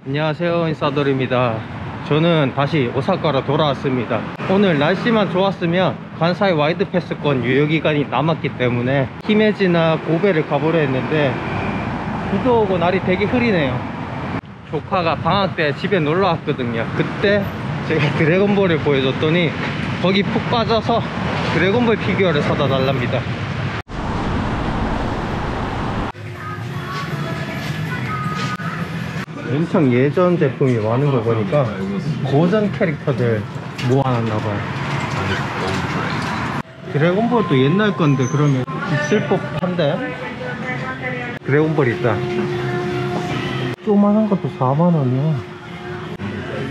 안녕하세요, 인사돌입니다. 저는 다시 오사카로 돌아왔습니다. 오늘 날씨만 좋았으면 관사이 와이드 패스권 유효기간이 남았기 때문에 히메지나 고베를 가보려 했는데 비도 오고 날이 되게 흐리네요. 조카가 방학 때 집에 놀러 왔거든요. 그때 제가 드래곤볼을 보여줬더니 거기 푹 빠져서 드래곤볼 피규어를 사다 달랍니다. 엄청 예전 제품이 많은 거 보니까 고전 캐릭터들 모아놨나봐요. 드래곤볼도 옛날 건데 그러면 있을 법한데? 드래곤볼 있다. 조만한 것도 4만원이야.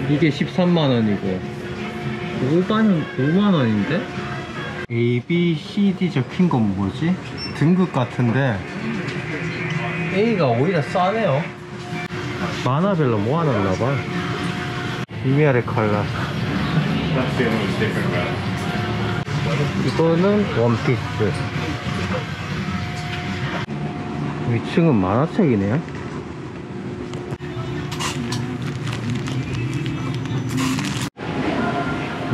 이게 13만원이고 5만원인데? A, B, C, D 적힌 건 뭐지? 등급 같은데 A가 오히려 싸네요. 만화별로 모아놨나봐. 이미아의 컬러. 이거는 원피스. 위층은 만화책이네요.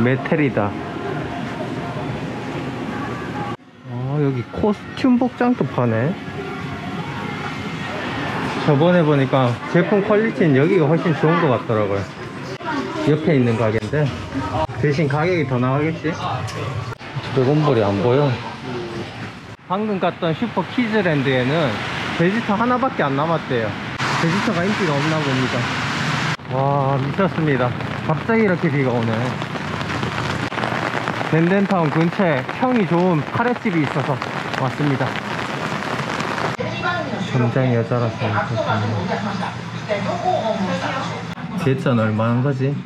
메텔이다. 여기 코스튬 복장도 파네. 저번에 보니까 제품 퀄리티는 여기가 훨씬 좋은 것 같더라고요. 옆에 있는 가게인데 대신 가격이 더 나가겠지? 드래곤볼이 안 보여. 방금 갔던 슈퍼 키즈랜드에는 베지터 하나밖에 안 남았대요. 베지터가 인기가 없나 봅니다. 와, 미쳤습니다. 갑자기 이렇게 비가 오네. 덴덴타운 근처에 평이 좋은 카레집이 있어서 왔습니다. 점장 여자라서 계산 얼마 하는 거지?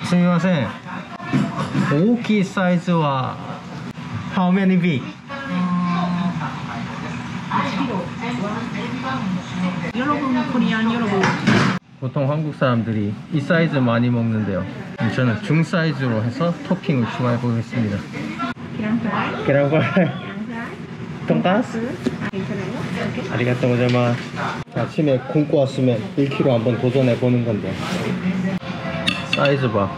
스미마셍. 오키 사이즈와 how many big? 보통 한국 사람들이 이 사이즈 많이 먹는데요. 저는 중 사이즈로 해서 토핑을 추가해 보겠습니다. 계란후라이, 돈가스. 아리가또 고자이마스. 아침에 굶고 왔으면 1kg 한번 도전해 보는 건데 사이즈 봐.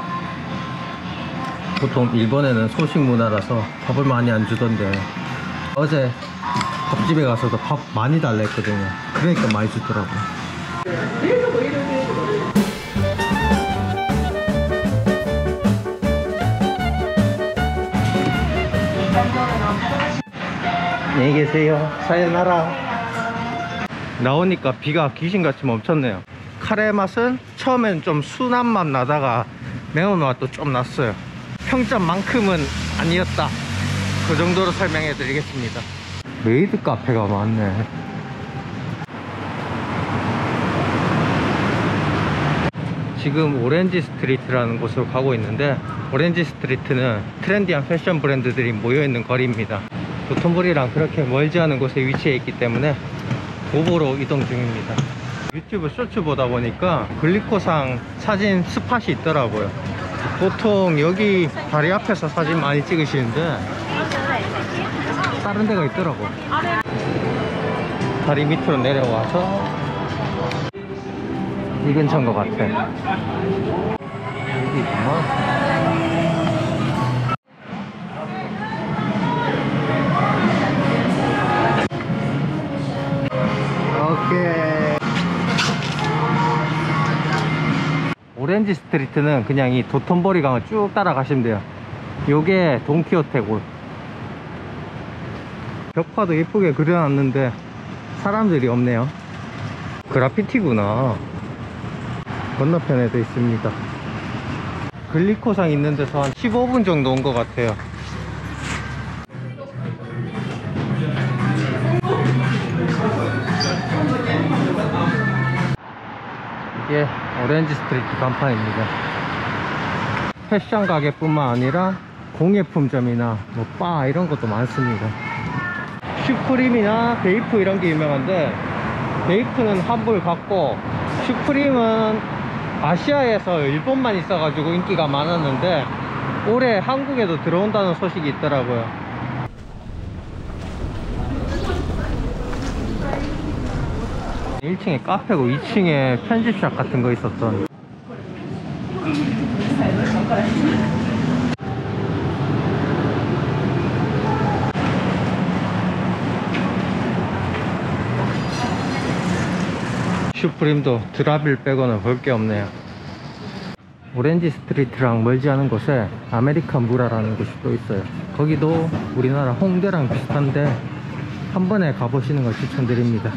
보통 일본에는 소식 문화라서 밥을 많이 안 주던데 어제 밥집에 가서도 밥 많이 달라 했거든요. 그러니까 많이 주더라고요. 안녕히 계세요. 사요나라. 나오니까 비가 귀신같이 멈췄네요. 카레 맛은 처음엔 좀 순한 맛 나다가 매운맛도 좀 났어요. 평점만큼은 아니었다. 그 정도로 설명해 드리겠습니다. 메이드 카페가 많네. 지금 오렌지 스트리트라는 곳으로 가고 있는데 오렌지 스트리트는 트렌디한 패션 브랜드들이 모여있는 거리입니다. 도톤보리랑 그렇게 멀지 않은 곳에 위치해 있기 때문에 도보로 이동 중입니다. 유튜브 쇼츠 보다 보니까 글리코상 사진 스팟이 있더라고요. 보통 여기 다리 앞에서 사진 많이 찍으시는데 다른 데가 있더라고. 다리 밑으로 내려와서 이 근처인 것 같아. 여기 있구나. 오렌지 스트리트는 그냥 이 도톤보리 강을 쭉 따라가시면 돼요. 요게 돈키호테고. 벽화도 예쁘게 그려놨는데 사람들이 없네요. 그라피티구나. 건너편에도 있습니다. 글리코상 있는 데서 한 15분 정도 온 것 같아요. 이게 오렌지 스트리트 간판입니다. 패션 가게뿐만 아니라 공예품점이나 뭐 바 이런 것도 많습니다. 슈프림이나 베이프 이런 게 유명한데 베이프는 환불 받고 슈프림은 아시아에서 일본만 있어가지고 인기가 많았는데 올해 한국에도 들어온다는 소식이 있더라고요. 1층에 카페고 2층에 편집샵 같은 거 있었던. 슈프림도 드라빌 빼고는 볼 게 없네요. 오렌지 스트리트랑 멀지 않은 곳에 아메리칸 무라라는 곳이 또 있어요. 거기도 우리나라 홍대랑 비슷한데 한 번에 가보시는 걸 추천드립니다.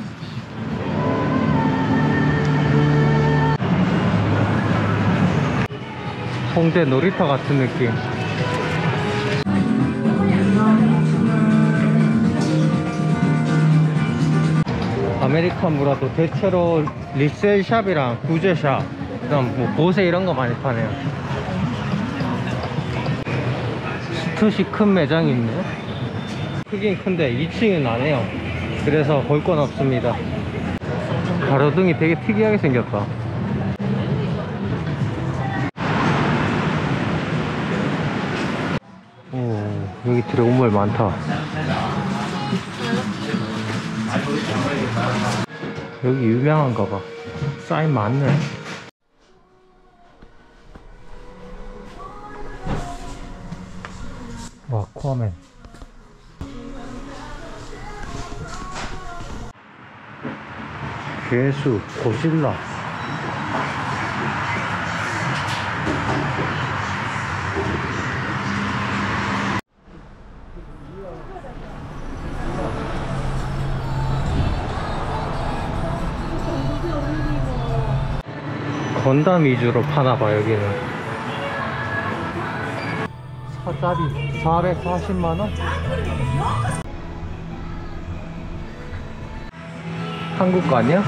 홍대 놀이터 같은 느낌. 아메리칸 무라도 대체로 리셀샵이랑 구제샵, 그다음 뭐 보세 이런 거 많이 파네요. 스투시 큰 매장이 있네. 크긴 큰데 2층은 안 해요. 그래서 볼 건 없습니다. 가로등이 되게 특이하게 생겼다. 오, 여기 드래곤볼 많다. 여기 유명한가 봐. 사인 많네. 와, 아쿠아맨. 괴수, 고질라. 건담 위주로 파나봐. 여기는 사짜리 440만원? 한국 거 아니야?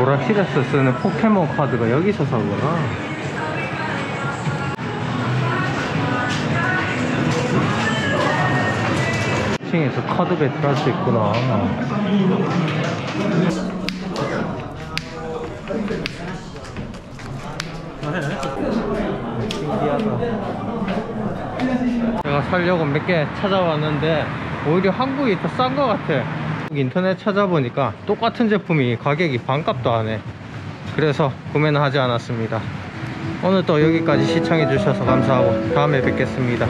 오락실에서 쓰는 포켓몬 카드가 여기서 사구나. 2층에서 카드 배틀할 수 있구나. 신기하다. 제가 살려고 몇 개 찾아왔는데 오히려 한국이 더 싼 것 같아. 인터넷 찾아보니까 똑같은 제품이 가격이 반값도 안 해. 그래서 구매는 하지 않았습니다. 오늘 또 여기까지 시청해 주셔서 감사하고 다음에 뵙겠습니다.